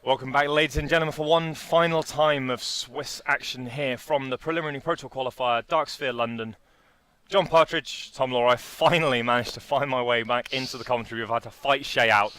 Welcome back, ladies and gentlemen, for one final time of Swiss action here from the preliminary Pro Tour qualifier, Dark Sphere London. John Partridge, Tom Law, I finally managed to find my way back into the commentary. We've had to fight Shay out.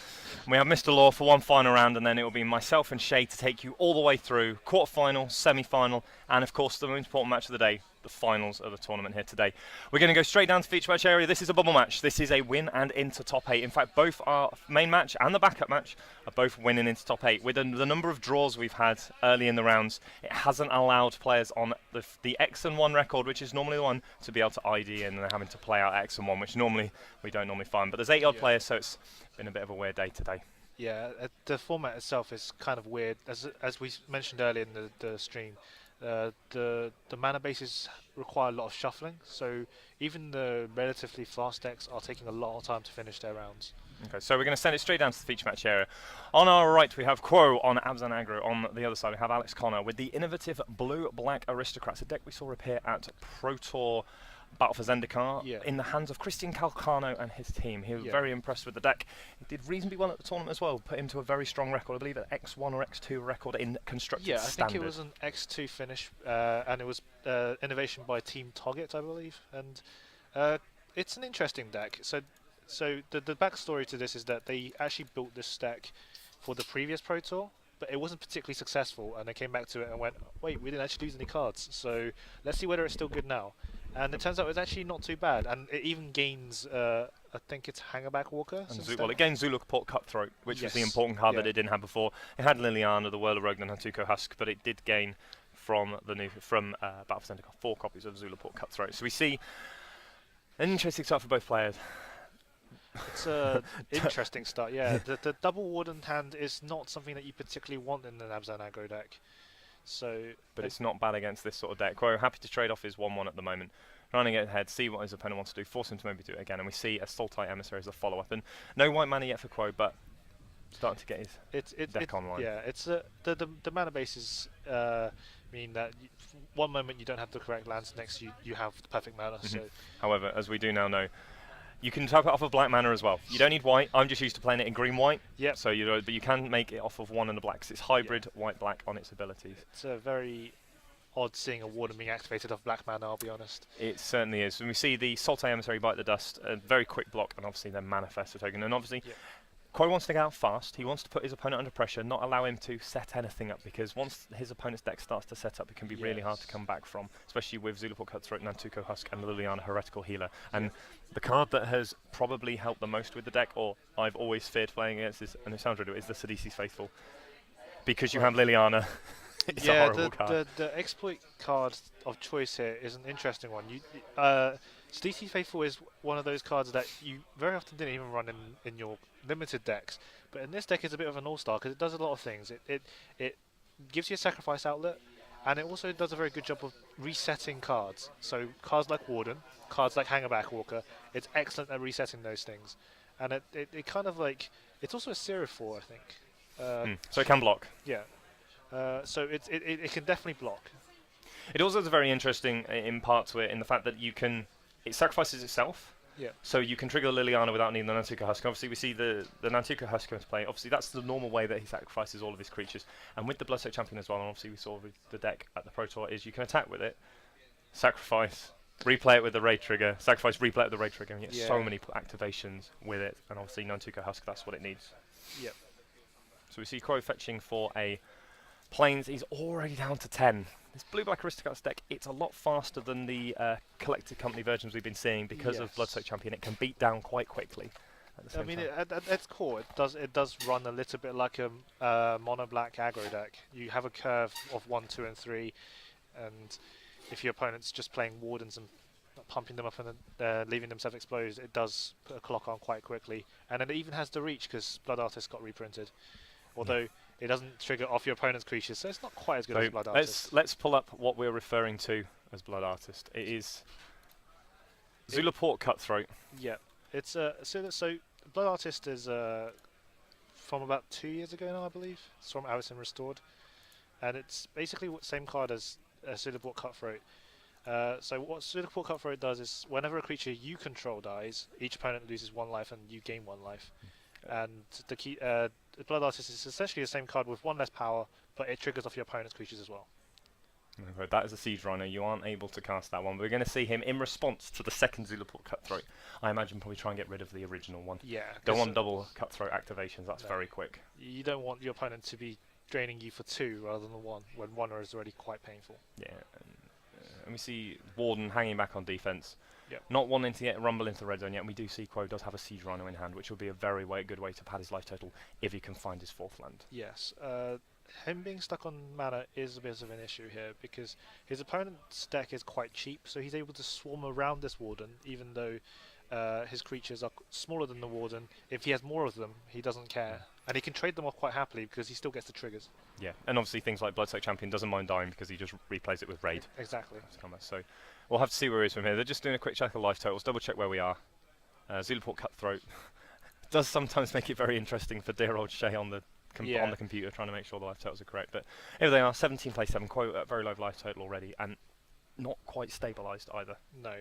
We have Mr. Law for one final round, and then it will be myself and Shay to take you all the way through quarter-final, semi-final, and of course the most important match of the day, the finals of the tournament here today. We're going to go straight down to feature match area. This is a bubble match. This is a win and into top 8. In fact, both our main match and the backup match are both winning into top 8. With the number of draws we've had early in the rounds, it hasn't allowed players on the X and 1 record, which is normally the one, to be able to ID in and having to play out X and 1, which normally we don't normally find. But there's 8 odd players, so it's been a bit of a weird day today. Yeah, the format itself is kind of weird. As we mentioned earlier in the stream, the mana bases require a lot of shuffling, so even the relatively fast decks are taking a lot of time to finish their rounds. Okay, so we're going to send it straight down to the feature match area. On our right, we have Quo on Abzan Aggro. On the other side, we have Alex Connor with the innovative blue-black Aristocrats, a deck we saw appear at Pro Tour Battle for Zendikar in the hands of Christian Calcano and his team. He was very impressed with the deck. He did reasonably well at the tournament as well, put him to a very strong record. I believe an X1 or X2 record in constructed standard. I think it was an X2 finish, and it was innovation by Team Toggett, I believe. And it's an interesting deck. So the backstory to this is that they actually built this deck for the previous Pro Tour, but it wasn't particularly successful, and they came back to it and went, wait, we didn't actually lose any cards, so let's see whether it's still good now. And it turns out it's actually not too bad, and it even gains, I think it's Hangerback Walker. Well, it gains Zulaport Cutthroat, which was the important card that it didn't have before. It had Liliana, the Whirler-Rogue, and Hantuko Husk, but it did gain from the new Battle for Zendikar 4 copies of Zulaport Cutthroat. So we see an interesting start for both players. It's an interesting start, yeah. The double Warden hand is not something that you particularly want in an Abzan Aggro deck. But it's not bad against this sort of deck. Quo happy to trade off his 1-1 at the moment, trying to get ahead, see what his opponent wants to do, force him to maybe do it again, and we see a Sultai Emissary as a follow-up. And no white mana yet for Quo, but starting to get his deck online. Yeah, it's the mana bases mean that one moment you don't have the correct lands, next you have the perfect mana. So, however, as we do now know, you can tap it off of black mana as well. You don't need white. I'm just used to playing it in green-white. Yeah. So but you can make it off of 1 and a black, because it's hybrid white-black on its abilities. It's a very odd seeing a Warden being activated off black mana, I'll be honest. It certainly is. When we see the Sultai Emissary bite the dust, a very quick block, and obviously then manifest the token. And obviously, Quo wants to get out fast. He wants to put his opponent under pressure, not allow him to set anything up, because once his opponent's deck starts to set up, it can be really hard to come back from, especially with Zulaport Cutthroat, Nantuko Husk, and Liliana Heretical Healer. And the card that has probably helped the most with the deck, or I've always feared playing against, and it sounds really, is the Sidisi's Faithful. Because you have Liliana, it's a horrible card. The exploit card of choice here is an interesting one. Sidisi's Faithful is one of those cards that you very often didn't even run in your limited decks, but in this deck it's a bit of an all-star because it does a lot of things. It gives you a sacrifice outlet, and it also does a very good job of resetting cards. So cards like Warden, cards like Hangerback Walker, it's excellent at resetting those things. And it kind of like, it's also a Seraphor, I think. So it can block. Yeah. So it can definitely block. It also is very interesting in parts where, in the fact that it sacrifices itself. Yeah. So you can trigger Liliana without needing the Nantuko Husk. Obviously, we see the Nantuko Husk come into play. Obviously, that's the normal way that he sacrifices all of his creatures. And with the Bloodsoaked Champion as well, and obviously we saw with the deck at the Pro Tour, is you can attack with it, sacrifice, replay it with the Raid Trigger, sacrifice, replay it with the Raid Trigger, and you get so many activations with it. And obviously, Nantuko Husk, that's what it needs. Yep. So we see Quo fetching for a Plains. He's already down to 10. This blue-black Aristocrats deck, it's a lot faster than the collected company versions we've been seeing because of Bloodsoaked Champion. It can beat down quite quickly. I mean, at its core, it does run a little bit like a mono-black aggro deck. You have a curve of 1, 2, and 3, and if your opponent's just playing Wardens and pumping them up and leaving themselves exposed, it does put a clock on quite quickly. And it even has the reach because Blood Artist got reprinted. Although it doesn't trigger off your opponent's creatures, so it's not quite as good as Blood Artist. Let's pull up what we're referring to as Blood Artist. It is Zulaport Cutthroat. Yeah, it's so Blood Artist is from about 2 years ago now, I believe. It's from Avacyn Restored, and it's basically the same card as Zulaport Cutthroat. So what Zulaport Cutthroat does is whenever a creature you control dies, each opponent loses 1 life and you gain 1 life. And the key, Blood Artist is essentially the same card with one less power, but it triggers off your opponent's creatures as well. Okay, that is a Siege Rhino. You aren't able to cast that one. We're going to see him in response to the second Zulaport Cutthroat. I imagine probably try and get rid of the original one. Yeah. Don't want double Cutthroat activations. That's very quick. You don't want your opponent to be draining you for 2 rather than 1, when 1 is already quite painful. Yeah. And we see Warden hanging back on defense. Yep. Not wanting to get rumble into the red zone yet. And we do see Quo does have a Siege Rhino in hand, which will be a very good way to pad his life total if he can find his 4th land. Yes. Him being stuck on mana is a bit of an issue here because his opponent's deck is quite cheap, so he's able to swarm around this Warden, even though his creatures are smaller than the Warden. If he has more of them, he doesn't care. And he can trade them off quite happily because he still gets the triggers. Yeah, and obviously things like Bloodsoaked Champion doesn't mind dying because he just replays it with Raid. Exactly. So we'll have to see where he is from here. They're just doing a quick check of life totals, double check where we are. Zulaport Cutthroat does sometimes make it very interesting for dear old Shay on the computer trying to make sure the life totals are correct. But here they are, 17 play 7, Quo at very low life total already, and not quite stabilised either. No.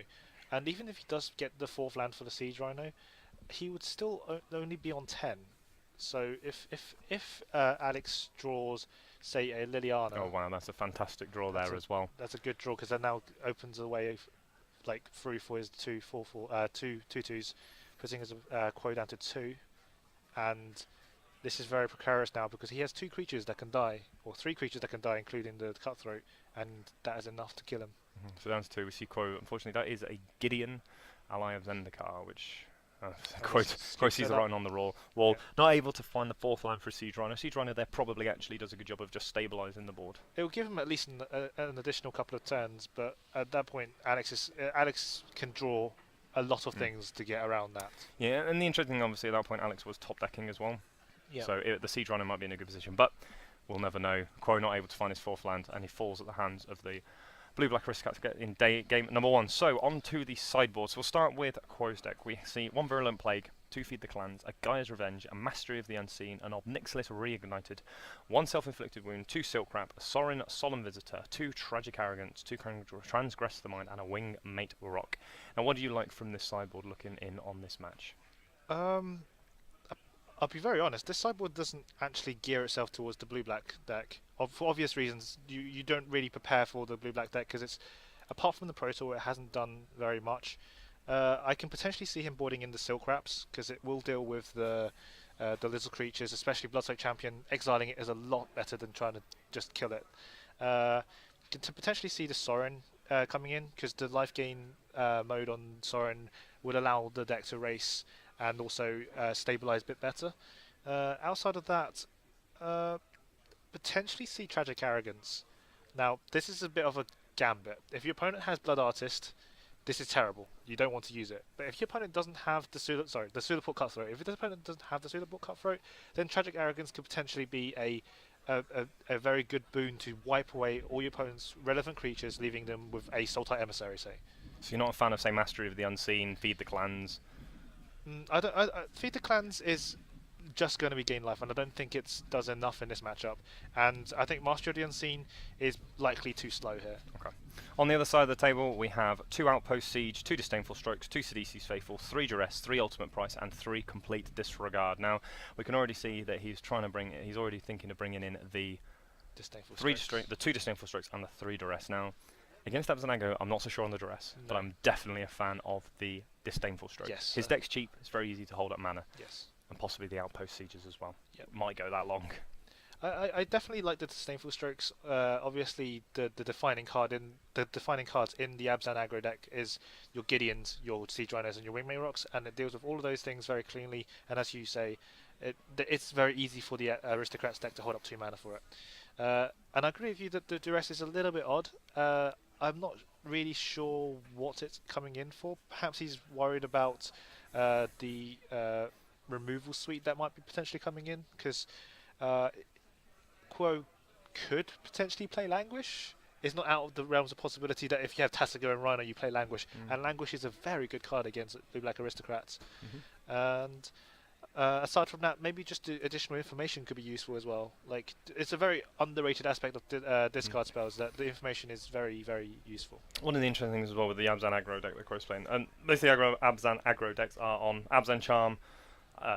And even if he does get the 4th land for the Siege Rhino, he would still only be on 10. So if Alex draws, say, a Liliana... Oh wow, that's a fantastic draw there as well. That's a good draw, because that now opens a way through for his 2/2s, putting his Quo down to 2. And this is very precarious now, because he has 2 creatures that can die, or 3 creatures that can die, including the Cutthroat, and that is enough to kill him. So down to 2, we see Quo. Unfortunately, that is a Gideon, ally of Zendikar, which... Quo sees the writing on the wall. Yeah. Not able to find the 4th line for Siege Rhino. Siege Rhino there probably actually does a good job of just stabilising the board. It will give him at least an additional couple of turns, but at that point, Alex can draw a lot of things to get around that. Yeah, and the interesting thing, obviously, at that point, Alex was top decking as well. Yeah. So the Siege Rhino might be in a good position, but we'll never know. Quo not able to find his 4th land, and he falls at the hands of the Blue-Black Aristocrats to get in game number 1. So, on to the sideboards. We'll start with Quo's deck. We see 1 Virulent Plague, 2 Feed the Clans, a Gaia's Revenge, a Mastery of the Unseen, an Obnixilis Reignited, 1 Self-Inflicted Wound, 2 Silk Wrap, a Sorin Solemn Visitor, 2 Tragic Arrogance, 2 Transgress the Mind, and a Wing Mate Rock. Now, what do you like from this sideboard looking in on this match? I'll be very honest, this sideboard doesn't actually gear itself towards the blue-black deck. For obvious reasons, you don't really prepare for the blue-black deck because it's, apart from the Pro Tour, it hasn't done very much. I can potentially see him boarding in the Silk Wraps because it will deal with the little creatures, especially Bloodsoaked Champion. Exiling it is a lot better than trying to just kill it. To potentially see the Sorin coming in because the life gain mode on Sorin would allow the deck to race and also stabilize a bit better. Outside of that, potentially see Tragic Arrogance. Now, this is a bit of a gambit. If your opponent has Blood Artist, this is terrible. You don't want to use it. But if your opponent doesn't have the Zulaport Cutthroat, if your opponent doesn't have the Zulaport Cutthroat, then Tragic Arrogance could potentially be a very good boon to wipe away all your opponent's relevant creatures, leaving them with a Sultai Emissary, say. So you're not a fan of, say, Mastery of the Unseen, Feed the Clans? Feed the Clans is just going to be gain life, and I don't think it does enough in this matchup. And I think Master of the Unseen is likely too slow here. Okay. On the other side of the table, we have 2 Outpost Siege, 2 Disdainful Strokes, 2 Sidisi's Faithful, 3 Duress, 3 Ultimate Price, and 3 Complete Disregard. Now, we can already see that he's already thinking of bringing in the the 2 Disdainful Strokes and the 3 Duress. Now, against Abzanago, I'm not so sure on the Duress, but I'm definitely a fan of the Disdainful Strokes. Yes, his deck's cheap, it's very easy to hold up mana. Yes. And possibly the Outpost Sieges as well. Yep. Might go that long. I definitely like the Disdainful Strokes. Obviously, the defining cards in the Abzan aggro deck is your Gideons, your Siege Rhinos, and your Wingmate Rocks, and it deals with all of those things very cleanly. And as you say, it's very easy for the Aristocrats deck to hold up 2 mana for it. And I agree with you that the Duress is a little bit odd. I'm not really sure what it's coming in for. Perhaps he's worried about the removal suite that might be potentially coming in, because Quo could potentially play Languish. It's not out of the realms of possibility that if you have Tasigur and Rhino, you play Languish. And Languish is a very good card against Blue-Black Aristocrats. And aside from that, maybe just additional information could be useful as well. Like, it's a very underrated aspect of discard spells, that the information is very, very useful. One of the interesting things as well with the Abzan aggro deck that Quo's playing, and most of the Abzan aggro decks are on Abzan Charm,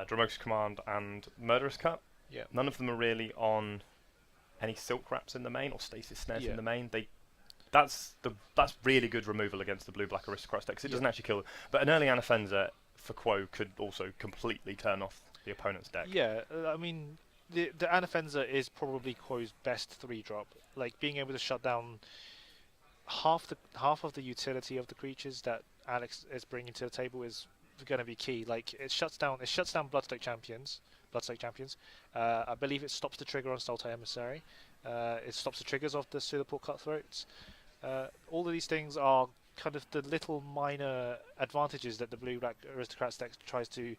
Dramox's Command, and Murderous Cut. Yeah. None of them are really on any silk wraps in the main or stasis snares in the main. That's really good removal against the blue-black aristocrats deck 'cause it doesn't actually kill. But an early Anafenza for Quo could also completely turn off the opponent's deck. Yeah, I mean, the Anafenza is probably Quo's best 3-drop. Like being able to shut down half of the utility of the creatures that Alex is bringing to the table is going to be key. Like it shuts down Bloodstoke Champions. I believe it stops the trigger on Sultai Emissary. It stops the triggers of the Pseudoport Cutthroats. All of these things are kind of the little minor advantages that the blue-black aristocrats deck tries to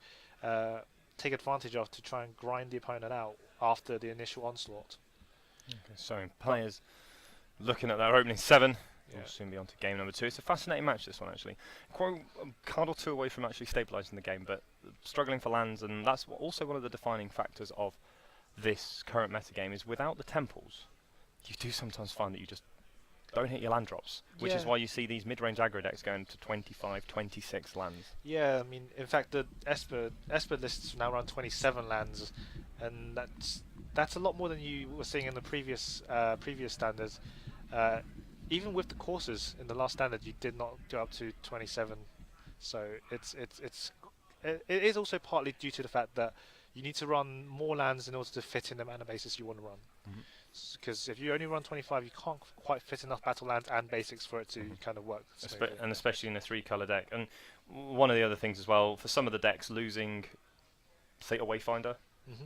take advantage of to try and grind the opponent out after the initial onslaught. Okay, so players looking at their opening 7. Yeah. We'll soon be on to game number 2. It's a fascinating match, this one, actually. Quite a card or two away from actually stabilising the game, but struggling for lands, and that's also one of the defining factors of this current metagame is without the temples, you do sometimes find that you just don't hit your land drops, which is why you see these mid-range aggro decks going to 25, 26 lands. Yeah, I mean, in fact, the Esper lists now run 27 lands, and that's a lot more than you were seeing in the previous standards. Even with the courses in the last standard, you did not go up to 27. So it is also partly due to the fact that you need to run more lands in order to fit in the mana basis you want to run. Because if you only run 25, you can't quite fit enough battle lands and basics for it to kind of work. And especially in a 3-colour deck. And one of the other things as well, for some of the decks, losing Theta Wayfinder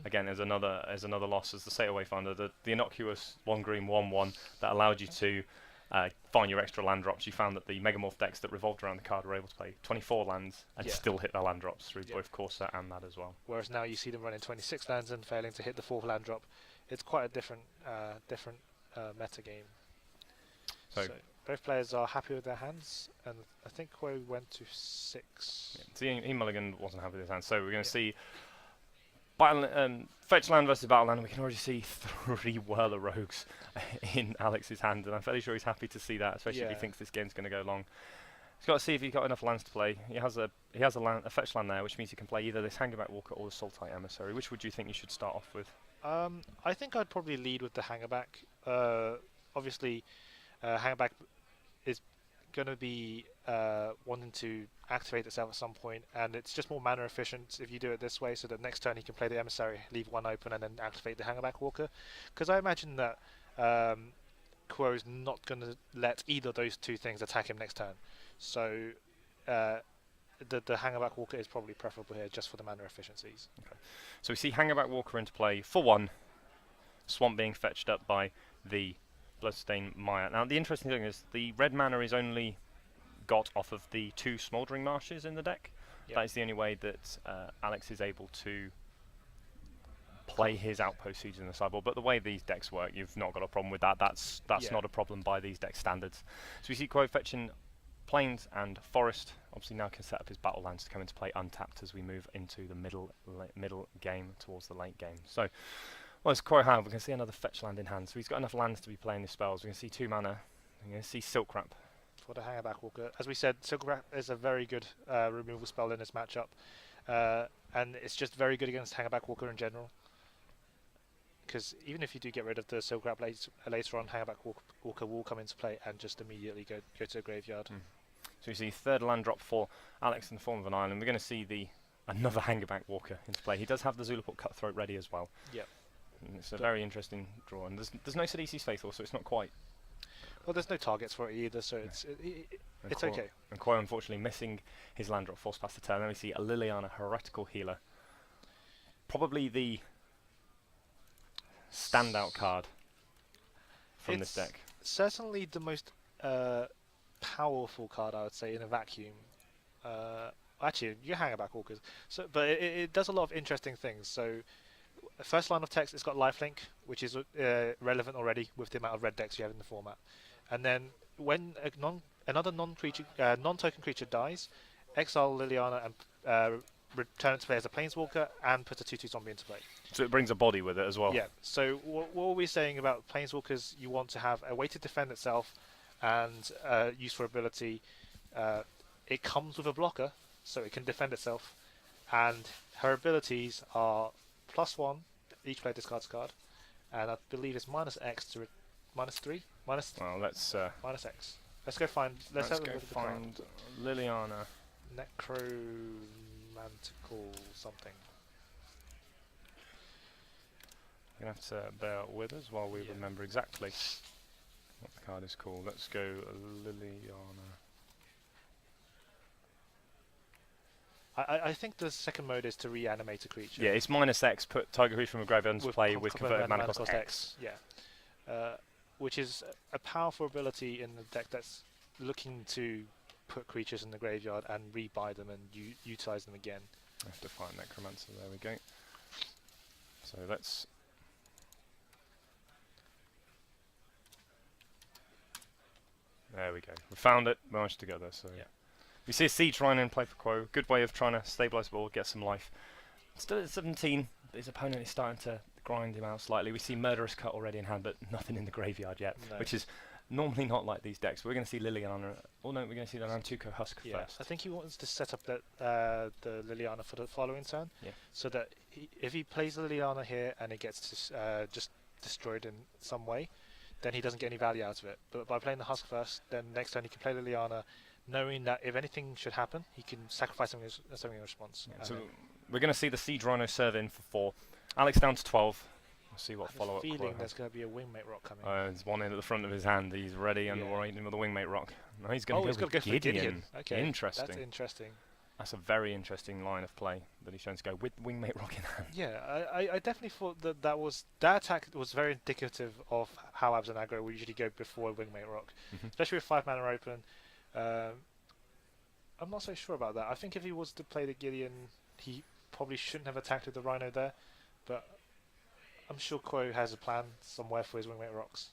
again is another loss. As the Theta Wayfinder, the innocuous 1-green 1/1 that allowed you to find your extra land drops. You found that the Megamorph decks that revolved around the card were able to play 24 lands and still hit their land drops through both Corsair and that as well. Whereas now you see them running 26 lands and failing to hit the 4th land drop. It's quite a different meta game. So both players are happy with their hands, and I think Quo went to 6. Yeah. So he Mulligan wasn't happy with his hands, so we're going to see Fetch Land versus Battle Land. We can already see 3 Whirler Rogues in Alex's hand, and I'm fairly sure he's happy to see that, especially if he thinks this game's going to go long. He's got to see if he's got enough lands to play. He has a fetch land there, which means he can play either this Hangerback Walker or the Sultai Emissary. Which would you think you should start off with? I think I'd probably lead with the Hangerback. Obviously, Hangerback is going to be wanting to activate itself at some point, and it's just more mana efficient if you do it this way, so that next turn he can play the Emissary, leave 1 open, and then activate the Hangerback Walker. Because I imagine that Quo is not going to let either of those 2 things attack him next turn. So the Hangerback Walker is probably preferable here, just for the mana efficiencies. Okay. So we see Hangerback Walker into play for 1. Swamp being fetched up by the Bloodstained Maya. Now the interesting thing is the red mana is only got off of the 2 Smouldering Marshes in the deck. That is the only way that Alex is able to play his Outpost Siege in the sideboard. But the way these decks work, you've not got a problem with that. That's not a problem by these deck standards. So we see Quo fetching Plains and Forest. Obviously now can set up his battle lands to come into play untapped as we move into the middle game towards the late game. So what does Quo have? We can see another fetch land in hand. So he's got enough lands to be playing his spells. We can see 2 mana. We can see Silk Wrap. For the Hangerback Walker. As we said, Silk Wrap is a very good removal spell in this matchup. And it's just very good against Hangerback Walker in general. Because even if you do get rid of the Silk Wrap later on, Hangerback Walker will come into play and just immediately go to the graveyard. So you see 3rd land drop for Alex in the form of an island. We're going to see another Hangerback Walker into play. He does have the Zulaport Cutthroat ready as well. Yep. And it's a very interesting draw. And there's no Sidisi's Faithful, so it's not quite. Well, there's no targets for it either, so it's okay. And Quo unfortunately missing his land drop, forced past the turn. Then we see a Liliana Heretical Healer. Probably the standout card from this deck. Certainly the most powerful card, I would say, in a vacuum. Actually, you Hangerback Walkers. So, but it does a lot of interesting things. So, first line of text, it's got lifelink, which is relevant already with the amount of red decks you have in the format. And then when another non-token creature dies, exile Liliana and return it to play as a Planeswalker and put a 2/2 zombie into play. So it brings a body with it as well. Yeah. So what are we saying about Planeswalkers? You want to have a way to defend itself and use for ability. It comes with a blocker, so it can defend itself. And her abilities are +1 each player discards a card, and I believe it's minus X to minus 3, Well, let's minus X. Let's go find. Let's have a go look at the card. find Liliana. Necromantical something. You're gonna have to bear with us while we Yeah. remember exactly what the card is called. Let's go Liliana. I think the second mode is to reanimate a creature. Yeah, it's minus X. Put Tiger Creature from a graveyard into play with converted mana cost X. X. Yeah, which is a powerful ability in the deck that's looking to put creatures in the graveyard and rebuy them and utilize them again. I have to find Necromancer. There we go. So let's. There we go. We found it. Merged together. So Yeah. we see a Siege Rhino in play for Quo. Good way of trying to stabilize the board, get some life. Still at 17. His opponent is starting to grind him out slightly. We see Murderous Cut already in hand, but nothing in the graveyard yet, No. which is normally not like these decks. We're going to see Liliana. Oh no, we're going to see the Nantuko Husk Yeah, first. I think he wants to set up the Liliana for the following turn, Yeah. so that if he plays the Liliana here and it gets just destroyed in some way, then he doesn't get any value out of it. But by playing the Husk first, then next turn he can play Liliana, knowing that if anything should happen, he can sacrifice something in response. Yeah, so we're going to see the Siege Rhino serve in for 4. Alex down to 12. We'll see I what have follow a up. feeling there's going to be a Wingmate Rock coming. There's one in at the front of his hand. He's ready and Yeah. waiting with the Wingmate Rock. No, he's going he's to go got to with go for Gideon. Gideon. Okay, Interesting. That's interesting. That's a very interesting line of play that he's shown to go with Wingmate Rock in hand. Yeah, I definitely thought that attack was very indicative of how Abs and aggro will usually go before Wingmate Rock, especially with 5 mana open. I'm not so sure about that. I think if he was to play the Gideon, he probably shouldn't have attacked with the Rhino there, but I'm sure Quo has a plan somewhere for his Wingmate Rocks.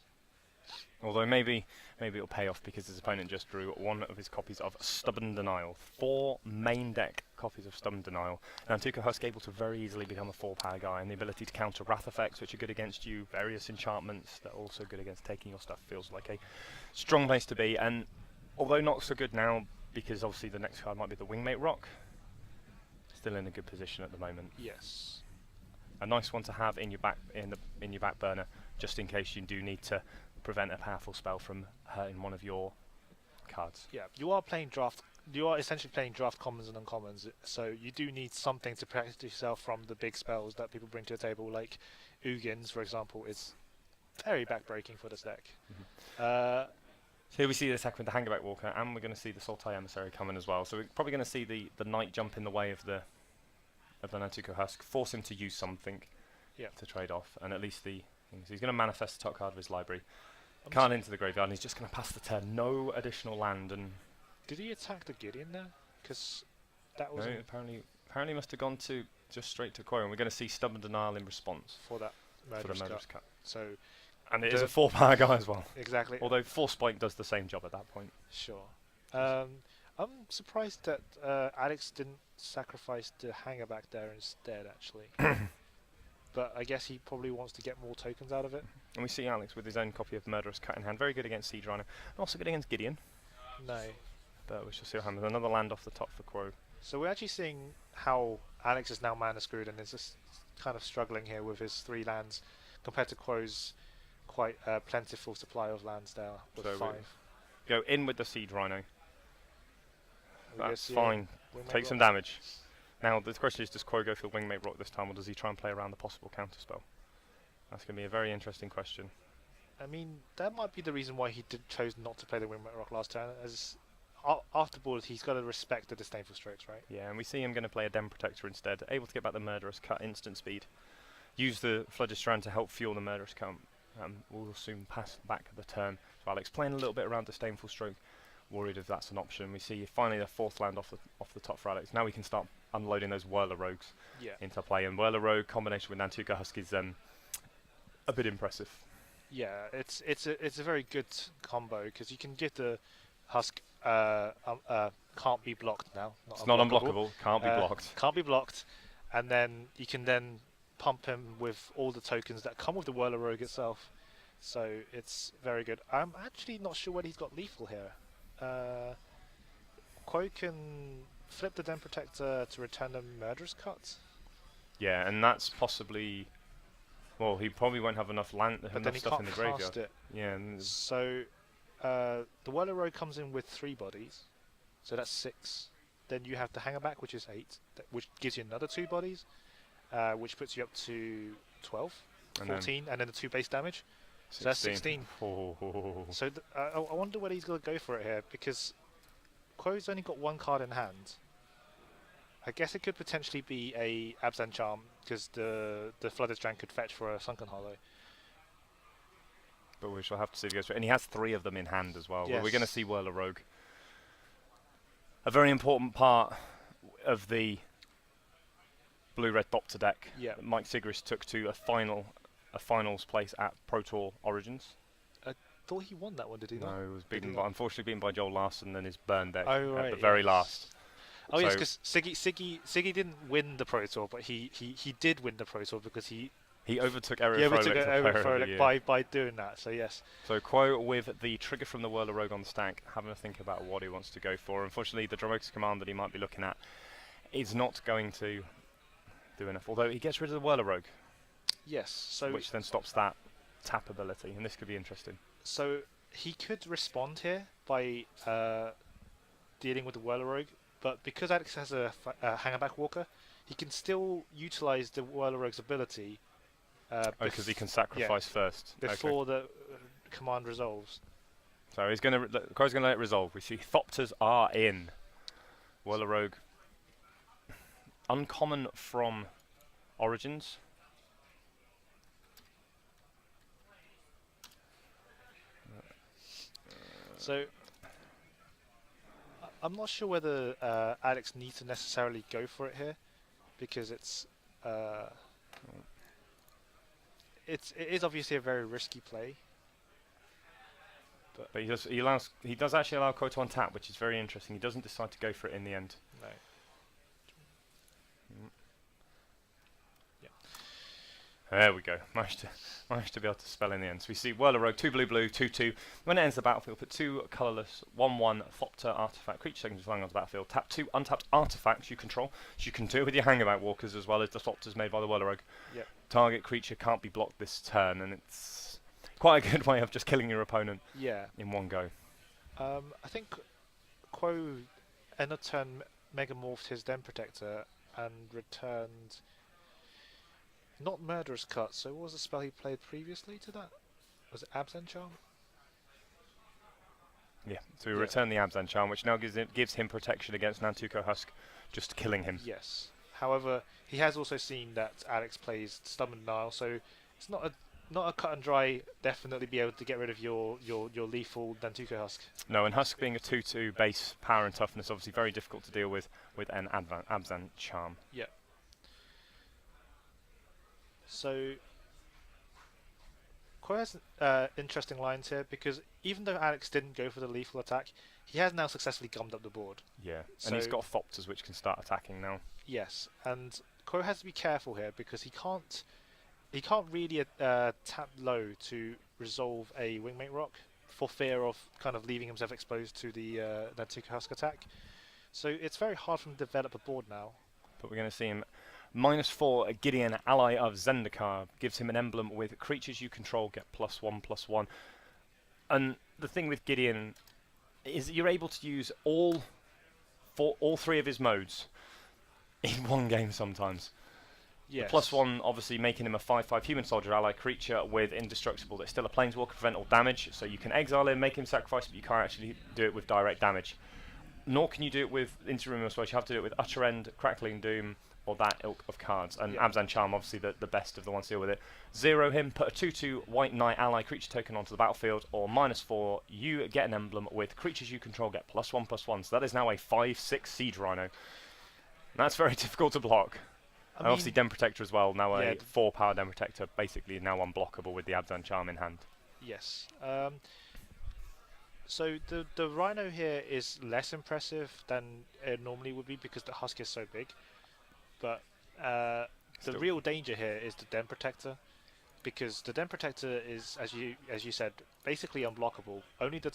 Although maybe it'll pay off because his opponent just drew one of his copies of Stubborn Denial. 4 main deck copies of Stubborn Denial. Nantuko Husk able to very easily become a 4-power guy, and the ability to counter wrath effects, which are good against you, various enchantments that are also good against taking your stuff, feels like a strong place to be. And although not so good now, because obviously the next card might be the Wingmate Rock, still in a good position at the moment. Yes. A nice one to have in your back burner, just in case you do need to prevent a powerful spell from hurting one of your cards. Yeah, you are essentially playing draft commons and uncommons, so you do need something to protect yourself from the big spells that people bring to the table, like Ugins, for example, is very backbreaking for this deck. So here we see the attack with the Hangerback Walker, and we're going to see the Sultai Emissary coming as well. So we're probably going to see the Knight jump in the way of the Nantuko Husk, force him to use something to trade off, and at least he's going to manifest the top card of his library. Card into the graveyard, and he's just going to pass the turn. No additional land, and did he attack the Gideon there? Because that was no, apparently must have gone to just straight to Quo, and we're going to see Stubborn Denial in response for that for the Murderous Murderous Cut. Cut. So And it is a 4-power guy as well. Exactly. Although 4 Spike does the same job at that point. Sure. I'm surprised that Alex didn't sacrifice the Hangerback there instead, actually. But I guess he probably wants to get more tokens out of it. And we see Alex with his own copy of Murderous Cut in hand. Very good against Siege Rhino. And also good against Gideon. No. But we shall see what happens. Another land off the top for Quo. So we're actually seeing how Alex is now mana screwed and is just kind of struggling here with his 3 lands compared to Quo's quite plentiful supply of lands there with So 5. Go in with the Siege Rhino. We go That's see fine. Wingmate Take some Rock. damage. Now the question is, does Quo go for Wingmate Rock this time, or does he try and play around the possible counterspell? That's going to be a very interesting question. I mean, that might be the reason why he chose not to play the Wingmate Rock last turn. As afterboard, he's got to respect the Disdainful Strokes, right? Yeah, and we see him going to play a Den Protector instead, able to get back the Murderous Cut instant speed. Use the Phlogistrand to help fuel the Murderous Cut. We'll soon pass back the turn. So Alex playing a little bit around Disdainful Stroke, worried if that's an option. We see finally the 4th land off the top for Alex. Now we can start unloading those Whirler Rogues into play, and Whirler Rogue combination with Nantuko Husk is a bit impressive. Yeah, it's a very good combo because you can get the Husk can't be blocked now. It's not unblockable. Can't be blocked. Can't be blocked, and then you can then pump him with all the tokens that come with the Whirler Rogue itself. So it's very good. I'm actually not sure whether he's got lethal here. Quo can flip the Den Protector to return the Murderous Cut. Yeah, and that's possibly Well, he probably won't have enough land, but enough then he stuff can't in the cast graveyard. it. Yeah, and So the Whirler Rogue comes in with 3 bodies, so that's 6. Then you have the Hangerback, which is 8, which gives you another 2 bodies, which puts you up to 12, and 14, and then the 2 base damage. then So that's 16. Oh. So I wonder whether he's going to go for it here, because Quo's only got 1 card in hand. I guess it could potentially be a Abzan Charm, because the Flooded Strand could fetch for a Sunken Hollow. But we shall have to see if he goes for it. And he has 3 of them in hand as well. Yes. We're going to see Whirler Rogue. A very important part of the blue-red Doctor deck Yeah. that Mike Sigrist took to a finals place at Pro Tour Origins. Thought he won that one, did he not? No, he was Did he beaten not? unfortunately beaten by Joel Larson in his burn deck Oh, right, at the very yes. last. Oh yes, So- because Siggy didn't win the Pro Tour, but he did win the Pro Tour because he He overtook Eric overtook Froelich it over Player of the Year. by doing that. So yes, So Quo with the trigger from the Whirler Rogue on the stack, having a think about what he wants to go for. Unfortunately, the Dromoka's command that he might be looking at is not going to do enough. Although he gets rid of the Whirler Rogue, yes. So which then stops that tap ability, and this could be interesting. so he could respond here by dealing with the Whirler Rogue, but because Alex has a Hangerback Walker, he can still utilize the Whirler Rogue's ability. Because he can sacrifice first. Before the command resolves. So he's going to. Quo's going to let it resolve. We see Thopters are in. Whirler Rogue. Uncommon from Origins. So I'm not sure whether Alex needs to necessarily go for it here, because it is obviously a very risky play. But he does actually allow Quo to untap, which is very interesting. He doesn't decide to go for it in the end. No. There we go. Managed to be able to spell in the end. So we see Whirler Rogue, 2 blue blue, 2/2. When it enters the battlefield, put 2 colourless 1/1 Thopter artifact creature tokens flying onto the battlefield. Tap 2 untapped artifacts you control. So you can do it with your Hangerback Walkers as well as the Thopters made by the Whirler Rogue. Yep. Target creature can't be blocked this turn, and it's quite a good way of just killing your opponent Yeah. in one go. I think Quo end of turn megamorphed his Den Protector and returned not Murderous Cut. So what was the spell he played previously to that? Was it Absent Charm? Yeah. So we Yeah. return the Abzan Charm, which now gives him protection against Nantuko Husk, just killing him. Yes. However, he has also seen that Alex plays Stubborn Denial, so it's not a cut and dry. Definitely be able to get rid of your lethal Nantuko Husk. No, and Husk being a 2/2 base power and toughness, obviously very difficult to deal with an Abzan Charm. Yeah. So Quo has interesting lines here, because even though Alex didn't go for the lethal attack, he has now successfully gummed up the board. Yeah, and he's So- got Thopters which can start attacking now. Yes, and Quo has to be careful here, because he can't really tap low to resolve a Wingmate Rock for fear of kind of leaving himself exposed to the Nantuko Husk attack. So it's very hard for him to develop a board now. But we're going to see him -4, a Gideon, ally of Zendikar, gives him an emblem with creatures you control get +1/+1. And the thing with Gideon is that you're able to use all 3 of his modes in one game sometimes. Yes. The +1 obviously making him a 5/5 human soldier ally creature with indestructible that's still a planeswalker, prevent all damage, so you can exile him, make him sacrifice, but you can't actually do it with direct damage. Nor can you do it with Interim Assuage, you have to do it with Utter End, Crackling Doom, or that ilk of cards. And Yeah. Abzan Charm, obviously the best of the ones to deal with it. 0 him, put a 2/2 White Knight ally creature token onto the battlefield, or -4, you get an emblem with creatures you control get +1/+1. So that is now a 5/6 Siege Rhino. And that's very difficult to block. I And obviously mean, Den Protector as well, now yeah, a 4 power Den Protector, basically now unblockable with the Abzan Charm in hand. yes. So the Rhino here is less impressive than it normally would be, because the Husk is so big. But the Still. real danger here is the Den Protector, because the Den Protector is, as you said, basically unblockable. Only the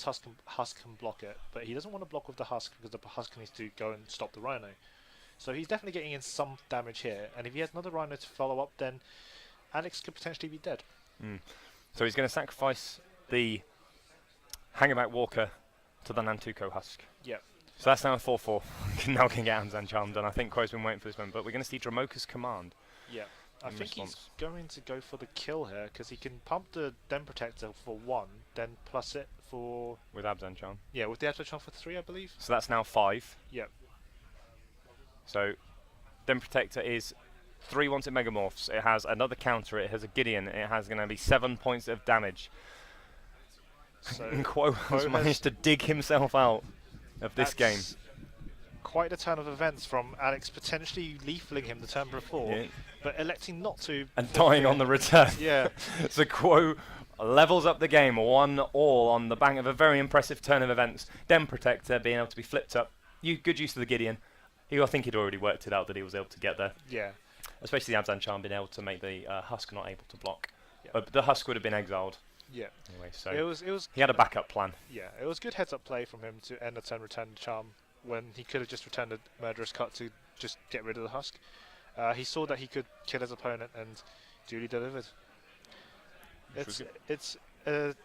Husk can block it, but he doesn't want to block with the Husk, because the Husk needs to go and stop the Rhino. So he's definitely getting in some damage here, and if he has another Rhino to follow up, then Alex could potentially be dead. So he's going to sacrifice the Hangerback Walker to the Nantuko Husk. Yep. So that's now a 4-4. Now can get Amzan charmed, and I think Quo's been waiting for this moment. But we're going to see Dramoka's command. Yeah. I think response. he's going to go for the kill here because he can pump the Den Protector for 1, then plus it for... With Abzan charm. Yeah, with the Abzan charm for 3, I believe. So that's now 5. Yep. So Den Protector is 3 once it megamorphs. It has another counter. It has a Gideon. It has going to be 7 points of damage. So And Quo has managed to dig himself out of this game. Quite a turn of events from Alex potentially leafling him the turn before, but electing not to. And dying on the return. Yeah. So Quo levels up the game 1-all on the bank of a very impressive turn of events. Den Protector being able to be flipped up. Good use of the Gideon. I think he'd already worked it out that he was able to get there. Yeah. Especially the Abzan charm being able to make the Husk not able to block. Yeah. The Husk would have been exiled. Yeah. Anyway, so It was. he had a backup plan. Yeah, it was good heads-up play from him to end the turn, return the charm when he could have just returned a murderous cut to just get rid of the Husk. He saw that he could kill his opponent and duly delivered. It's a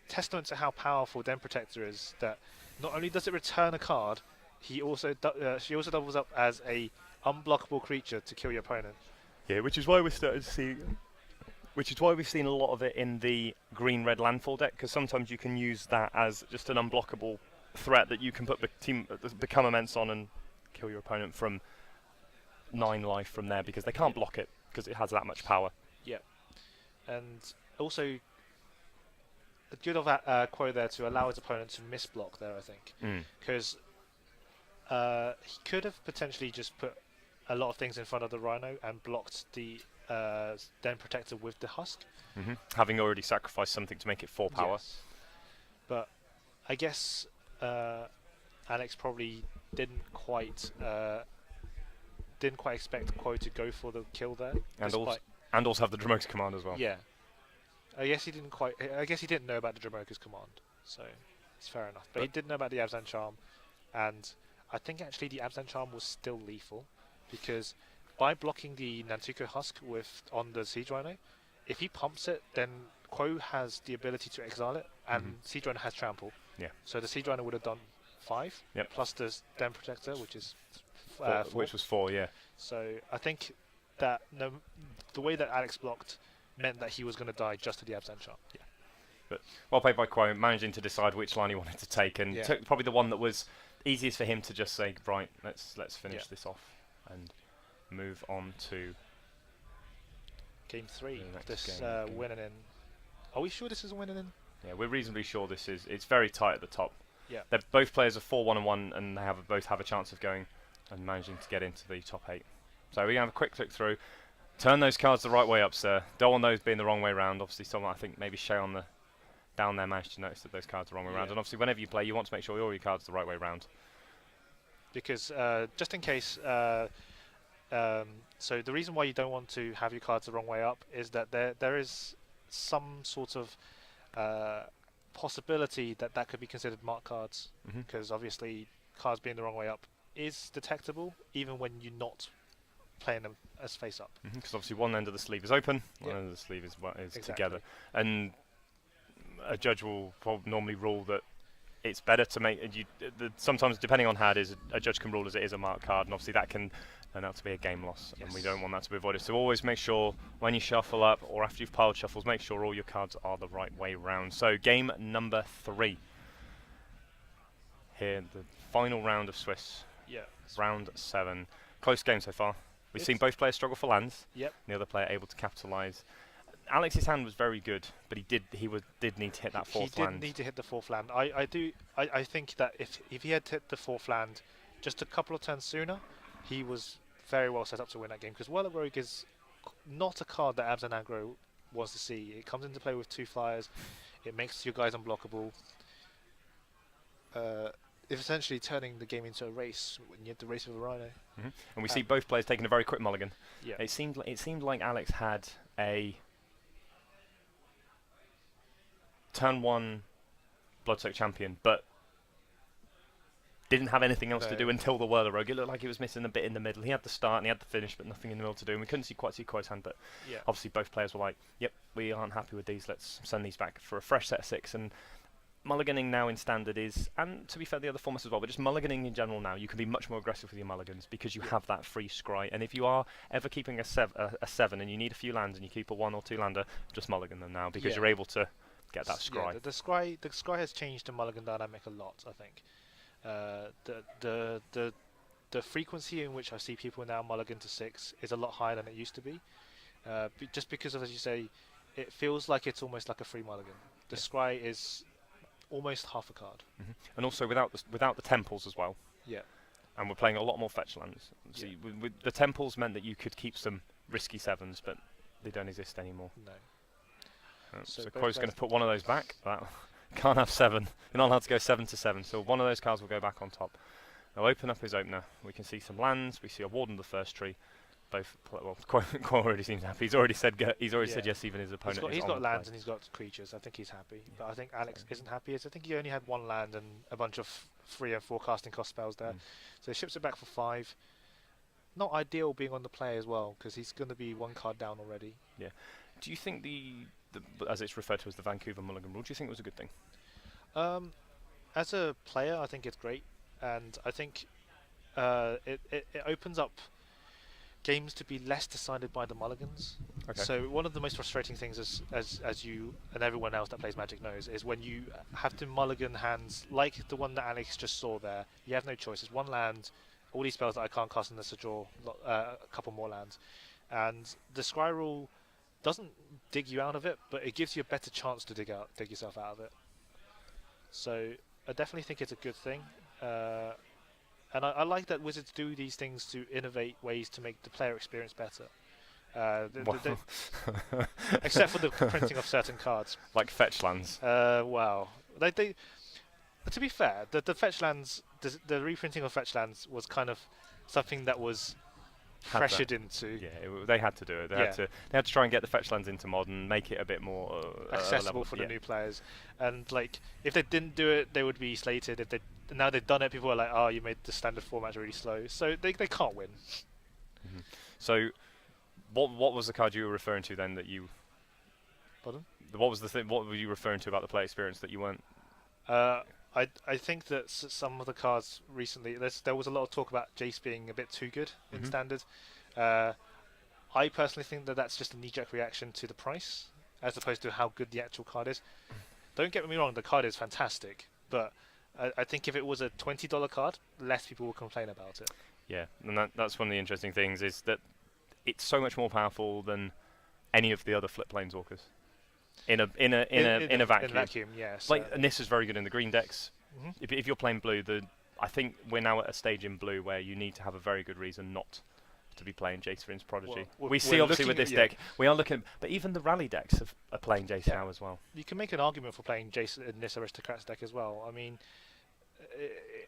testament to how powerful Den Protector is that not only does it return a card, she also doubles up as a unblockable creature to kill your opponent. Yeah, which is why we're starting to see. Which is why we've seen a lot of it in the green-red landfall deck, because sometimes you can use that as just an unblockable threat that you can put become immense on and kill your opponent from 9 life from there, because they can't block it because it has that much power. Yeah, and also good of Quo there to allow his opponent to misblock there, I think, because he could have potentially just put a lot of things in front of the Rhino and blocked the Den Protector with the Husk. Having already sacrificed something to make it 4 power. Yes. But I guess Alex probably didn't quite expect Quo to go for the kill there. And also have the Dramoka's command as well. Yeah. I guess he didn't know about the Dramoka's command, so it's fair enough. But he did know about the Abzan charm, and I think actually the Abzan charm was still lethal, because by blocking the Nantuko Husk on the Siege Rhino, if he pumps it, then Quo has the ability to exile it, and Siege Rhino has trample. Yeah. So the Siege Rhino would have done 5, plus the Den Protector, which is 4. Which was 4, yeah. So I think that the way that Alex blocked meant that he was going to die just to the Abzan charm. Yeah. But well played by Quo, managing to decide which line he wanted to take, and took probably the one that was easiest for him to just say, right, let's finish this off and move on to Game 3. This game. winning in. Are we sure this is a winning in? Yeah, we're reasonably sure this is. It's very tight at the top. Yeah. They're both players are 4-1-1, and they both have a chance of going and managing to get into the top 8. So we're going to have a quick look through. Turn those cards the right way up, sir. Don't want those being the wrong way round. Obviously, someone, I think maybe Shay on the down there managed to notice that those cards are the wrong way round. And obviously, whenever you play, you want to make sure all your cards are the right way round. Because just in case, so the reason why you don't want to have your cards the wrong way up is that there is some sort of possibility that could be considered marked cards, because obviously cards being the wrong way up is detectable even when you're not playing them as face up. Because obviously one end of the sleeve is open, one end of the sleeve is together, and a judge will normally rule that it's better to make sometimes depending on how it is, a judge can rule as it is a marked card, and obviously that can turn out to be a game loss, and we don't want that to be avoided. So always make sure when you shuffle up or after you've piled shuffles, make sure all your cards are the right way round. So game number 3 here, the final round of Swiss. Round 7. Close game so far. We've seen both players struggle for lands. The other player able to capitalise. Alex's hand was very good, but he did need to hit that 4th land. He did need to hit the 4th land. I think that if he had hit the 4th land just a couple of turns sooner, he was very well set up to win that game, because Whirler Rogue is not a card that Abzan aggro wants to see. It comes into play with 2 flyers. It makes your guys unblockable. It's essentially turning the game into a race when you have the race with a Rhino. And we see both players taking a very quick mulligan. Yeah. It seemed like Alex had a turn 1 Bloodsoak champion, but didn't have anything else to No. do until the Whirler Rogue. It looked like he was missing a bit in the middle. He had the start and he had the finish, but nothing in the middle to do. And we couldn't quite see Koi's hand, but Yeah. obviously both players were like, "Yep, we aren't happy with these. Let's send these back for a fresh set of 6." And mulliganing now in standard is, and to be fair, the other formats as well, but just mulliganing in general now, you can be much more aggressive with your mulligans because you have that free scry. And if you are ever keeping a 7 and you need a few lands and you keep a 1 or 2 lander, just mulligan them now because you're able to get that scry. Yeah, the scry has changed the mulligan dynamic a lot, I think. The frequency in which I see people now mulligan to 6 is a lot higher than it used to be. Just because of, as you say, it feels like it's almost like a free mulligan. The scry is almost half a card. And also without the temples as well. Yeah. And we're playing a lot more fetch lands. See, with the temples meant that you could keep some risky 7s, but they don't exist anymore. No. So Quo's going to put one of those back. Can't have 7. You're not allowed to go 7 to 7. So one of those cards will go back on top. Now open up his opener. We can see some lands. We see a Warden of the first tree. Both. Well, Quo already seems happy. He's already said. Said yes. Even his opponent. He's got lands and he's got creatures. I think he's happy. But I think Alex isn't happy. I think he only had 1 land and a bunch of 3 and 4 casting cost spells there. So he ships it back for 5. Not ideal being on the play as well because he's going to be 1 card down already. Yeah. Do you think the as it's referred to as the Vancouver Mulligan rule, do you think it was a good thing? As a player, I think it's great, and I think it opens up games to be less decided by the mulligans. Okay. So one of the most frustrating things, as you and everyone else that plays Magic knows, is when you have to mulligan hands like the one that Alex just saw there. You have no choice. It's 1 land, all these spells that I can't cast unless I draw a couple more lands, and the scry rule doesn't dig you out of it, but it gives you a better chance to dig yourself out of it. So I definitely think it's a good thing, and I like that Wizards do these things to innovate ways to make the player experience better. Except for the printing of certain cards, like fetch lands. Wow. To be fair, the fetch lands, the reprinting of fetch lands was kind of something that was pressured into. Yeah, they had to do it. They had to try and get the fetch lands into modern, make it a bit more accessible for the new players. And like, if they didn't do it, they would be slated. Now they've done it, people are like, "Oh, you made the standard format really slow." So they can't win. So, what was the card you were referring to then that you? Pardon? What was the thing? What were you referring to about the play experience that you weren't? I think that some of the cards recently, there was a lot of talk about Jace being a bit too good in standard. I personally think that that's just a knee-jerk reaction to the price, as opposed to how good the actual card is. Don't get me wrong, the card is fantastic, but I think if it was a $20 card, less people will complain about it. Yeah, and that's one of the interesting things is that it's so much more powerful than any of the other flip planeswalkers. In a vacuum. Yes. And this is very good in the green decks. If you're playing blue, I think we're now at a stage in blue where you need to have a very good reason not to be playing Jace Vryn's Prodigy. Well, we see obviously with this deck, we are looking, but even the rally decks are playing Jace now as well. You can make an argument for playing Jace in this Aristocrats deck as well. I mean,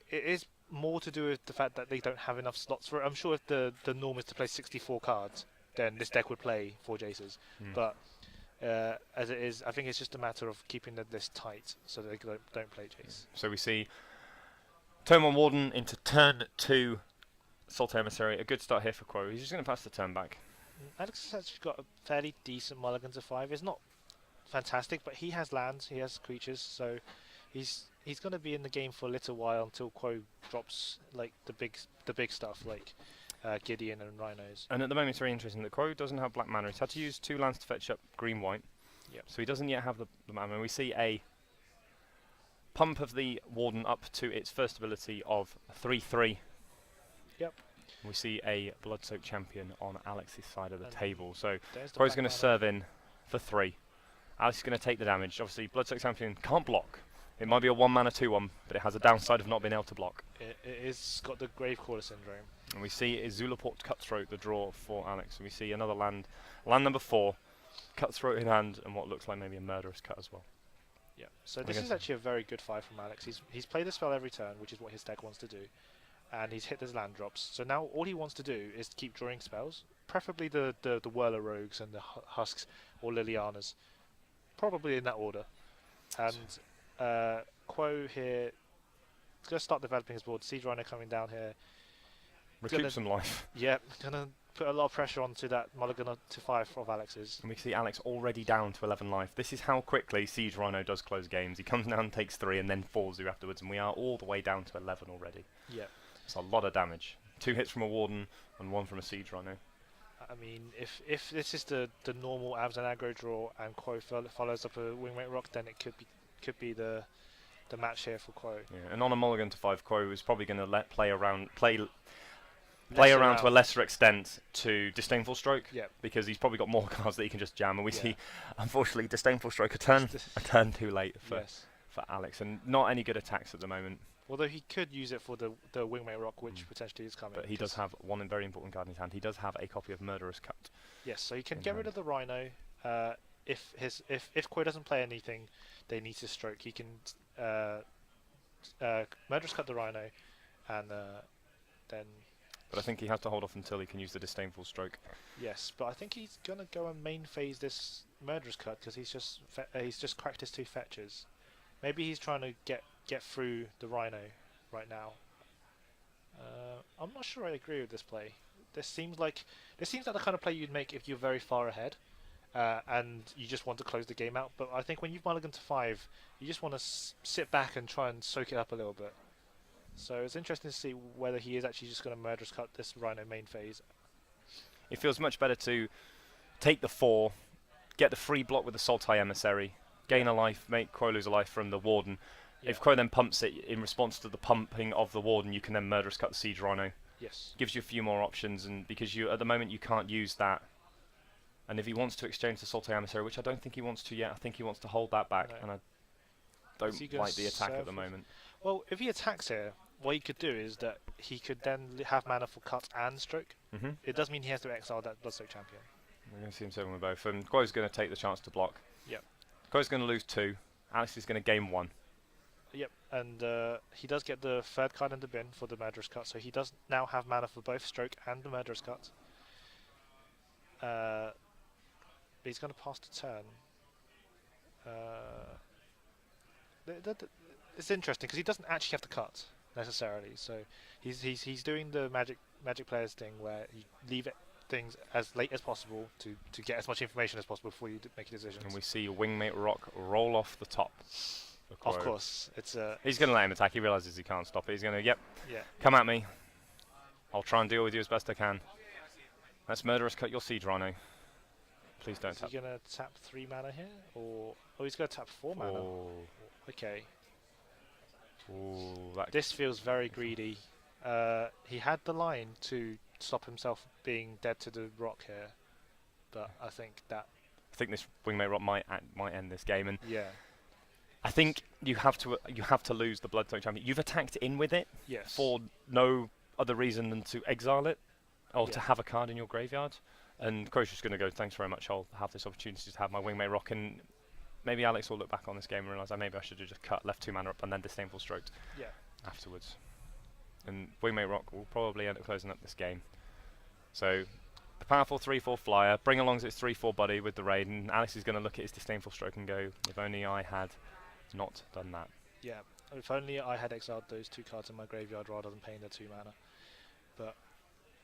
it is more to do with the fact that they don't have enough slots for it. I'm sure if the norm is to play 64 cards, then this deck would play 4 Jaces. But as it is, I think it's just a matter of keeping the list tight so they don't play Jace. So we see turn 1 Warden into turn 2 Salt Emissary. A good start here for Quo. He's just going to pass the turn back. Alex has actually got a fairly decent mulligan to 5. It's not fantastic, but he has lands, he has creatures, so he's going to be in the game for a little while until Quo drops like the big stuff like Gideon and Rhinos. And at the moment it's very interesting that Quo doesn't have black mana. He's had to use 2 lands to fetch up green-white. Yep. So he doesn't yet have the mana. We see a pump of the Warden up to its first ability of 3/3. Yep. We see a Blood-Soaked Champion on Alex's side of the table. So Quo's going to serve in for 3. Alex is going to take the damage. Obviously, Blood-Soaked Champion can't block. It might be a 1 mana 2/1, but it has a downside of not being able to block. It is got the Gravecrawler syndrome. And we see Zulaport Cutthroat, the draw for Alex. And we see another land number 4, Cutthroat in hand, and what looks like maybe a Murderous Cut as well. Yeah. So this is actually a very good 5 from Alex. He's played the spell every turn, which is what his deck wants to do, and he's hit his land drops. So now all he wants to do is keep drawing spells, preferably the Whirler Rogues and the Husks or Lilianas, probably in that order. And Quo here going to start developing his board. Siege Rhino coming down here. Recoup some life. Yeah, going to put a lot of pressure onto that mulligan to 5 of Alex's. And we can see Alex already down to 11 life. This is how quickly Siege Rhino does close games. He comes down, takes 3, and then falls you afterwards, and we are all the way down to 11 already. Yeah. It's a lot of damage. 2 hits from a Warden and 1 from a Siege Rhino. I mean, if this is the normal abs and aggro draw, and Quo follows up a Wingmate Rock, then it could be the match here for Quo. Yeah, and on a mulligan to 5, Quo is probably going to play around to a lesser extent to Disdainful Stroke, because he's probably got more cards that he can just jam, and we see, unfortunately, Disdainful Stroke a turn too late for Alex, and not any good attacks at the moment. Although he could use it for the Wingmate Rock, which potentially is coming. But he does have one very important card in his hand. He does have a copy of Murderous Cut. Yes, so he can get rid of the Rhino. If Quo doesn't play anything, they need to stroke. He can Murderous Cut the Rhino, and then. But I think he has to hold off until he can use the Disdainful Stroke. Yes, but I think he's gonna go and main phase this Murderous Cut because he's just cracked his 2 fetches. Maybe he's trying to get through the Rhino right now. I'm not sure I agree with this play. This seems like the kind of play you'd make if you're very far ahead and you just want to close the game out. But I think when you've mulliganed to 5, you just want to sit back and try and soak it up a little bit. So it's interesting to see whether he is actually just going to Murderous Cut this Rhino main phase. It feels much better to take the 4, get the free block with the Sultai Emissary, gain a life, make Quo lose a life from the Warden. If Quo then pumps it in response to the pumping of the Warden, you can then Murderous Cut the Siege Rhino. Yes. Gives you a few more options, and because at the moment you can't use that. And if he wants to exchange the Sultai Emissary, which I don't think he wants to yet, I think he wants to hold that back, and I don't like the attack at the moment. Well, if he attacks here, what he could do is that he could then have mana for cut and stroke. It does mean he has to exile that Bloodstoke champion. We're going to see him serving with both. And Quo's going to take the chance to block. Yep. Quo's going to lose 2. Alex is going to gain 1. Yep, and he does get the 3rd card in the bin for the Murderous Cut, so he does now have mana for both stroke and the Murderous Cut. But he's going to pass the turn. It's interesting because he doesn't actually have to cut necessarily. So he's doing the magic players thing where you leave things as late as possible to get as much information as possible before you make a decision. And we see Wingmate Rock roll off the top. Of course, it's he's going to let him attack. He realizes he can't stop it. He's going to come at me. I'll try and deal with you as best I can. Let's Murderous Cut your Siege Rhino. Please don't tap. Is he going to tap 3 mana here, or he's going to tap 4 mana? Okay. Ooh, this feels very greedy. He had the line to stop himself being dead to the rock here, but I think this Wingmate Rock might end this game, and yeah. I think you have to lose the Bloodstoke champion. You've attacked in with it for no other reason than to exile it, or to have a card in your graveyard. And Quo's just going to go, thanks very much, I'll have this opportunity to have my Wingmate Rock, and maybe Alex will look back on this game and realise maybe I should have just cut, left 2 mana up, and then Disdainful Stroked afterwards. And Wingmate Rock will probably end up closing up this game. So, the powerful 3/4 flyer, bring along its 3/4 buddy with the raid, and Alex is going to look at his Disdainful Stroke and go, if only I had not done that. Yeah, if only I had exiled those 2 cards in my graveyard rather than paying the 2 mana. But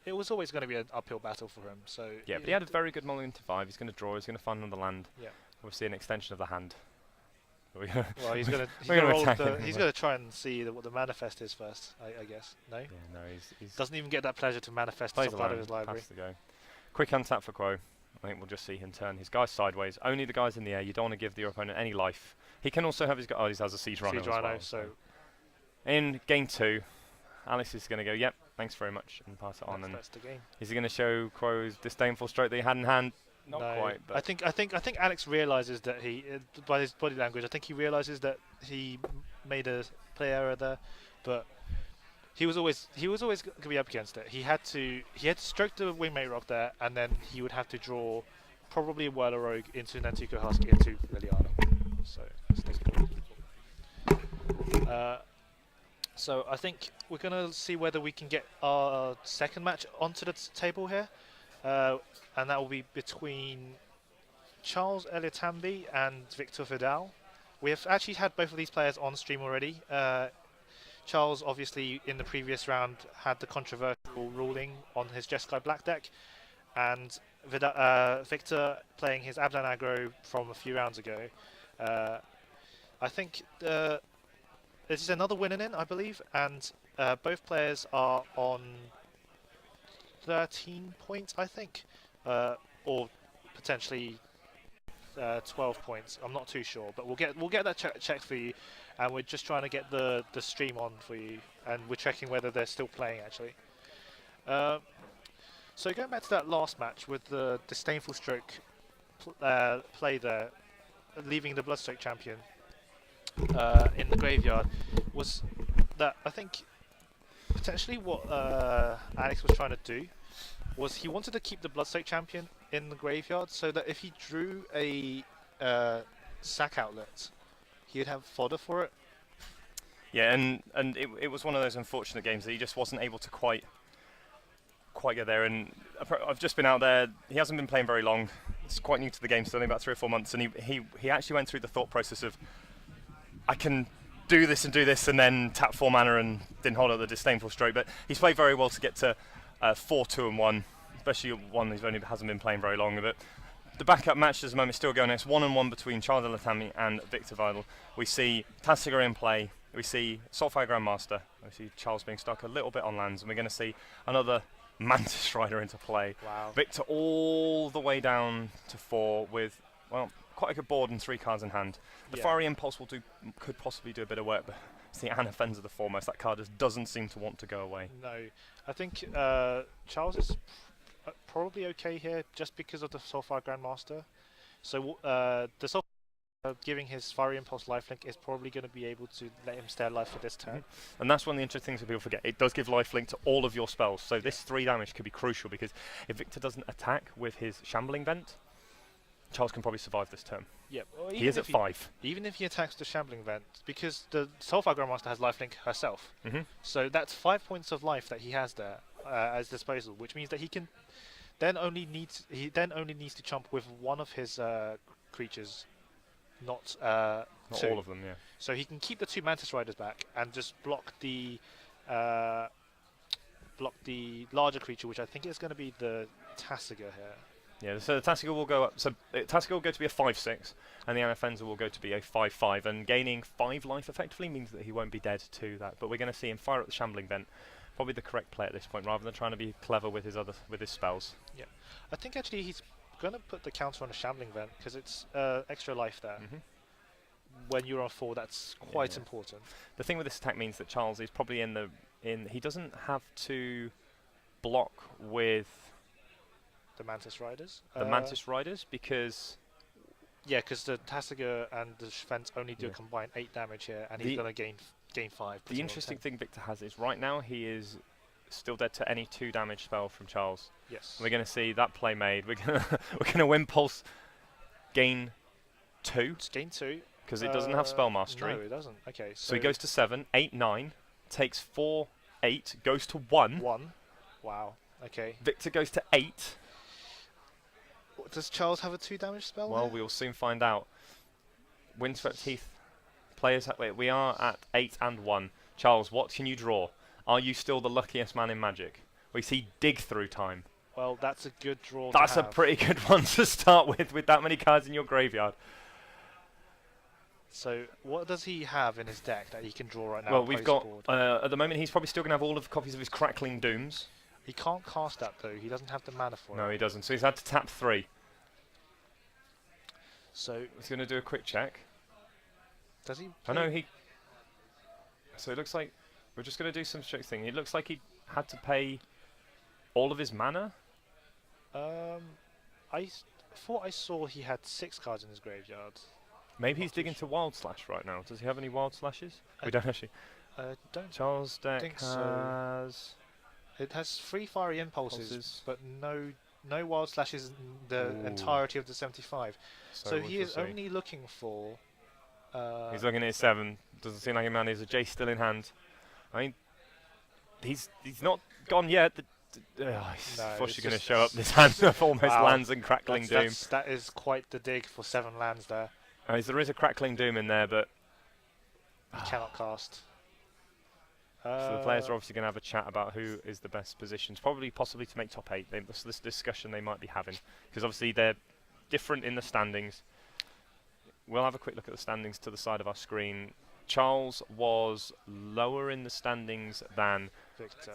it was always going to be an uphill battle for him. So yeah, but he had a very good mulligan to 5. He's going to draw. He's going to find another land. Yeah, obviously an extension of the hand. Well, he's going to try and see what the manifest is first. I guess. No. Yeah, no. He doesn't even get that pleasure to manifest stuff out of his library. Quick untap for Quo. I think we'll just see him turn his guys sideways. Only the guys in the air. You don't want to give your opponent any life. He can also have his guy. Oh, he has a Siege Rhino as well. So in game 2, Alex is going to go, yep, thanks very much, and pass it on. And that's the game. Is he going to show Quo's Disdainful Stroke that he had in hand? Not quite. But I think Alex realizes that he, by his body language, I think he realizes that he made a play error there, but he was always going to be up against it. He had to stroke the Wingmate Rock there, and then he would have to draw probably a Whirler Rogue into Nantuko Husk into Liliana. So I think we're going to see whether we can get our second match onto the table here, and that will be between Charles Eliatamby and Victor Vidal. We have actually had both of these players on stream already. Charles obviously in the previous round had the controversial ruling on his Jeskai Black deck, and Victor playing his Abdan aggro from a few rounds ago. I think this is another winning in, I believe, and both players are on 13 points, I think, or potentially 12 points. I'm not too sure, but we'll get that checked for you, and we're just trying to get the stream on for you, and we're checking whether they're still playing actually. So going back to that last match with the disdainful stroke play there, leaving the Bloodstoke champion in the graveyard, was that I think potentially what Alex was trying to do was he wanted to keep the Bloodstoke champion in the graveyard so that if he drew a sack outlet, he would have fodder for it. Yeah, and it was one of those unfortunate games that he just wasn't able to quite get there. And I've just been out there. He hasn't been playing very long. It's quite new to the game, still only about 3 or 4 months. And he actually went through the thought process of, I can do this and then tap 4 mana and didn't hold up the disdainful stroke. But he's played very well to get to 4-2-1, especially one who hasn't been playing very long. But the backup match at the moment is still going. It's 1-1 between Charles Eliatamby and Victor Vidal. We see Tasigur in play. We see Saltfire Grandmaster. We see Charles being stuck a little bit on lands, and we're going to see another Mantis Rider into play. Wow. Victor all the way down to 4 with, well, quite a good board and 3 cards in hand. The Fiery Impulse could possibly do a bit of work, but it's the Anna Fenza the foremost. That card just doesn't seem to want to go away. No, I think Charles is probably okay here just because of the Soulfire Grandmaster. So the Soulfire giving his Fiery Impulse lifelink is probably going to be able to let him stay alive for this turn. And that's one of the interesting things that people forget. It does give lifelink to all of your spells, so this 3 damage could be crucial because if Victor doesn't attack with his Shambling Vent, Charles can probably survive this turn. Yeah, well, he is at 5. Even if he attacks the Shambling Vent, because the Soulfire Grandmaster has lifelink herself, so that's 5 points of life that he has there as disposal, which means that he can then only needs to chump with one of his creatures, not two. All of them. Yeah. So he can keep the 2 Mantis Riders back and just block the larger creature, which I think is going to be the Tasigur here. Yeah, so the Tasigur will go up. So Tasigur will go to be a 5/6, and the Anafenza will go to be a 5/5. And gaining 5 life effectively means that he won't be dead to that. But we're going to see him fire up the Shambling Vent. Probably the correct play at this point, rather than trying to be clever with his spells. Yeah, I think actually he's going to put the counter on a Shambling Vent because it's extra life there. When you're on 4, that's quite important. The thing with this attack means that Charles is probably he doesn't have to block with the Mantis Riders. Mantis Riders because because the Tasigur and the Vent only do a combined 8 damage here, and he's going to gain 5. The interesting thing Victor has is right now he is still dead to any 2 damage spell from Charles. Yes. We're going to see that play made. We're going to Impulse gain 2. It's gain 2. Because it doesn't have Spell Mastery. No, it doesn't. Okay. So he goes to 7, 8, 9, takes 4, 8, goes to 1. 1. Wow. Okay. Victor goes to 8. Does Charles have a 2 damage spell? Well, we'll soon find out. Windswept Heath players. We are at 8 and 1. Charles, what can you draw? Are you still the luckiest man in Magic? We see Dig Through Time. Well, that's a good draw. That's a pretty good one to start with that many cards in your graveyard. So, what does he have in his deck that he can draw right now? Well, we've got at the moment he's probably still going to have all of the copies of his Crackling Dooms. He can't cast that though. He doesn't have the mana for it. No, he doesn't. So he's had to tap 3. So he's going to do a quick check. Does he? I know he. So it looks like we're just going to do some strict thing. It looks like he had to pay all of his mana. I thought I saw he had 6 cards in his graveyard. Maybe he's digging to Wild Slash right now. Does he have any Wild Slashes? We don't actually. Don't. Charles' deck think has. So. It has 3 Fiery Impulses, but no Wild Slashes in the entirety of the 75. So he is only looking for. He's looking at his 7. Doesn't seem like a man. There's a J still in hand. I mean, he's not gone yet. Of course, you're going to show up this hand of almost lands and Crackling Doom. That is quite the dig for 7 lands there. There is a Crackling Doom in there, but he cannot cast. So the players are obviously going to have a chat about who is the best positions, possibly to make top 8. This discussion they might be having, because obviously they're different in the standings. We'll have a quick look at the standings to the side of our screen. Charles was lower in the standings than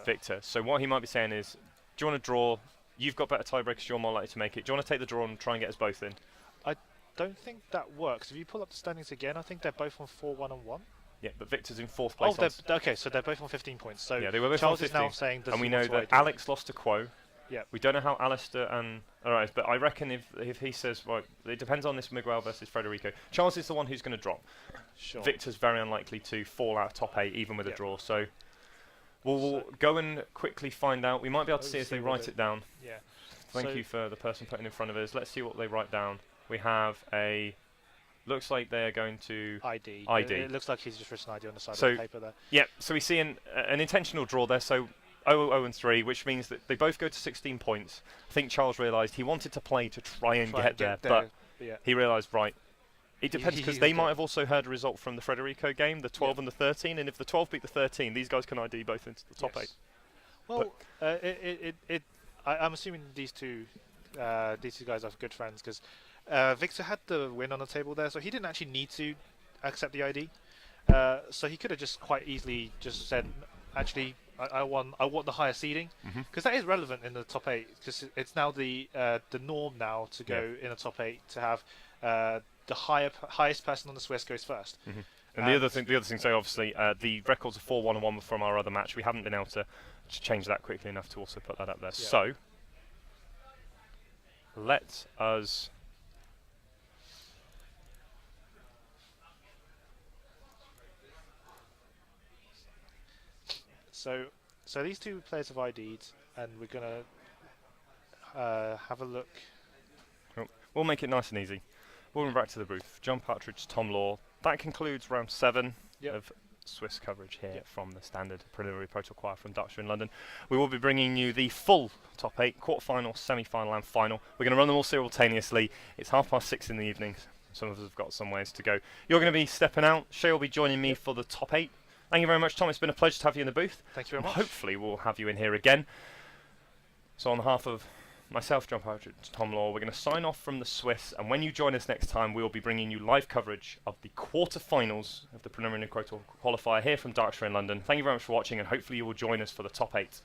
Victor. So what he might be saying is, do you want to draw? You've got better tiebreakers, you're more likely to make it. Do you want to take the draw and try and get us both in? I don't think that works. If you pull up the standings again, I think they're both on 4-1 and 1. Yeah, but Victor's in 4th place. Okay, so they're both on 15 points. So yeah, they were both Charles on 15. is now saying, and we know that Alex lost to Quo. Yeah. We don't know how Alistair and alright, but I reckon if he says, right, it depends on this Miguel versus Federico. Charles is the one who's going to drop. Sure. Victor's very unlikely to fall out of top 8 even with a draw. So we'll go and quickly find out. We might be able to see as they write it down. Yeah. Thank you for the person putting in front of us. Let's see what they write down. We have a. Looks like they are going to ID. It looks like he's just written ID on the side of the paper there. Yeah, so we see an intentional draw there. So 0-0-3, which means that they both go to 16 points. I think Charles realised he wanted to play to try and get there, but he realised, right, it depends, because they might have also heard a result from the Federico game, the 12 and the 13, and if the 12 beat the 13, these guys can ID both into the top 8. Well, I'm assuming these two guys are good friends, because Victor had the win on the table there, so he didn't actually need to accept the ID. So he could have just quite easily just said, actually, I want the higher seeding, because that is relevant in the top 8, because it's now the norm now to go in the top 8 to have the highest person on the Swiss goes first. And the other thing, so obviously the records are 4-1 and 1 from our other match. We haven't been able to change that quickly enough to also put that up there. Yeah. So let us. So these two players have ID'd, and we're gonna have a look. We'll make it nice and easy. We'll run back to the booth. John Partridge, Tom Law. That concludes round 7 of Swiss coverage here from the standard preliminary protocol from Darkshire in London. We will be bringing you the full top 8, quarter-final, semi-final and final. We're going to run them all simultaneously. It's 6:30 in the evening. Some of us have got some ways to go. You're going to be stepping out. Shay will be joining me for the top 8. Thank you very much, Tom. It's been a pleasure to have you in the booth. Thank you very much. Hopefully we'll have you in here again. So on behalf of myself, John Partridge, Tom Law, we're going to sign off from the Swiss, and when you join us next time, we will be bringing you live coverage of the quarter-finals of the preliminary qualifier here from Darkshire in London. Thank you very much for watching, and hopefully you will join us for the top 8.